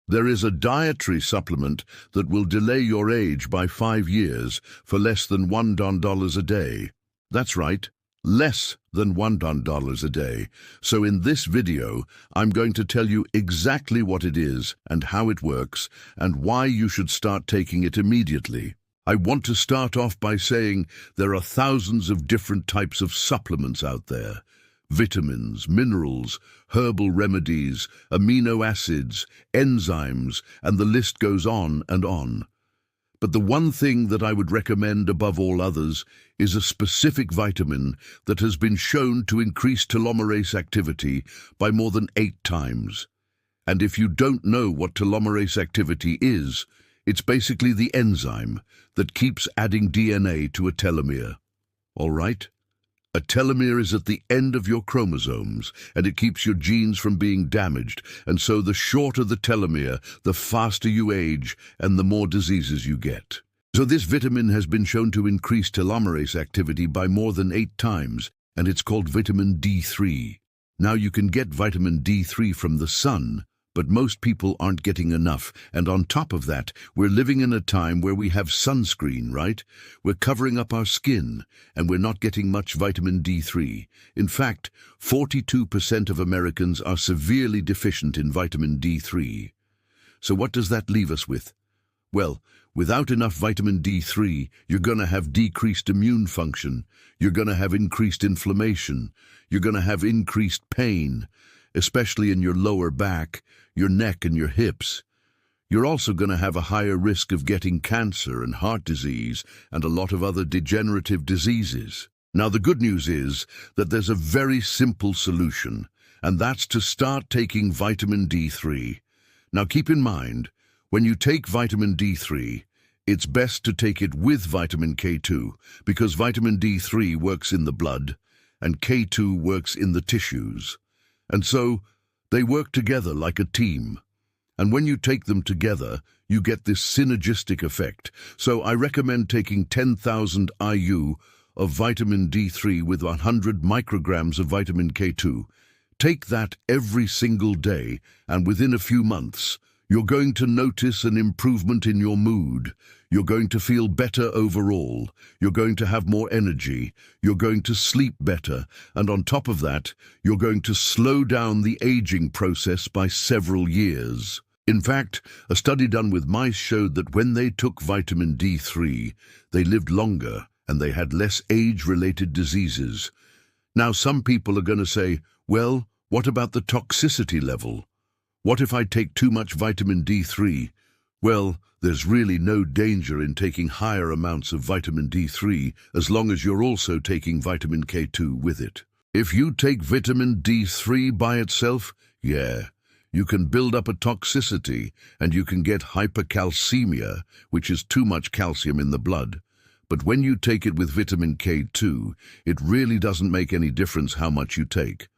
There is a dietary supplement that will delay your age by 5 years for less than $1 a day. That's right, less than $1 a day. So in this video, I'm going to tell you exactly what it is and how it works and why you should start taking it immediately. I want to start off by saying there are thousands of different types of supplements out there. Vitamins, minerals, herbal remedies, amino acids, enzymes, and the list goes on and on. But the one thing that I would recommend above all others is a specific vitamin that has been shown to increase telomerase activity by more than 8 times. And if you don't know what telomerase activity is, it's basically the enzyme that keeps adding DNA to a telomere. All right? A telomere is at the end of your chromosomes, and it keeps your genes from being damaged, and so the shorter the telomere, the faster you age, and the more diseases you get. So this vitamin has been shown to increase telomerase activity by more than 8 times, and it's called vitamin D3. Now you can get vitamin D3 from the sun, but most people aren't getting enough, and on top of that, we're living in a time where we have sunscreen, right? We're covering up our skin, and we're not getting much vitamin D3. In fact, 42% of Americans are severely deficient in vitamin D3. So what does that leave us with? Well, without enough vitamin D3, you're going to have decreased immune function, you're going to have increased inflammation, you're going to have increased pain, especially in your lower back, your neck and your hips. You're also going to have a higher risk of getting cancer and heart disease and a lot of other degenerative diseases. Now, the good news is that there's a very simple solution, and that's to start taking vitamin D3. Now, keep in mind, when you take vitamin D3, it's best to take it with vitamin K2 because vitamin D3 works in the blood and K2 works in the tissues. And so, they work together like a team. And when you take them together, you get this synergistic effect. So I recommend taking 10,000 IU of vitamin D3 with 100 micrograms of vitamin K2. Take that every single day, and within a few months, you're going to notice an improvement in your mood. You're going to feel better overall. You're going to have more energy. You're going to sleep better. And on top of that, you're going to slow down the aging process by several years. In fact, a study done with mice showed that when they took vitamin D3, they lived longer and they had less age-related diseases. Now, some people are going to say, well, what about the toxicity level? What if I take too much vitamin D3? Well, there's really no danger in taking higher amounts of vitamin D3 as long as you're also taking vitamin K2 with it. If you take vitamin D3 by itself, you can build up a toxicity and you can get hypercalcemia, which is too much calcium in the blood. But when you take it with vitamin K2, it really doesn't make any difference how much you take.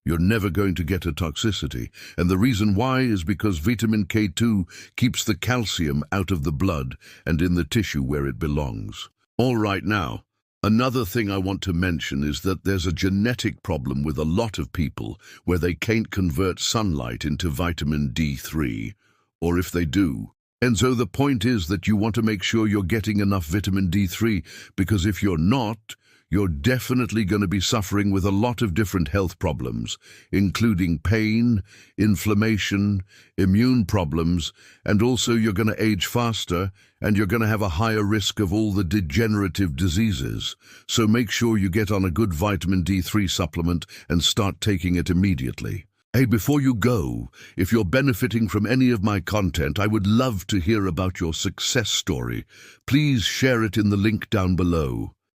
You're never going to get a toxicity, and the reason why is because vitamin K2 keeps the calcium out of the blood and in the tissue where it belongs. All right, now, another thing I want to mention is that there's a genetic problem with a lot of people where they can't convert sunlight into vitamin D3, or if they do. And so the point is that you want to make sure you're getting enough vitamin D3, because if you're not, you're definitely going to be suffering with a lot of different health problems, including pain, inflammation, immune problems, and also you're going to age faster and you're going to have a higher risk of all the degenerative diseases. So make sure you get on a good vitamin D3 supplement and start taking it immediately. Hey, before you go, if you're benefiting from any of my content, I would love to hear about your success story. Please share it in the link down below.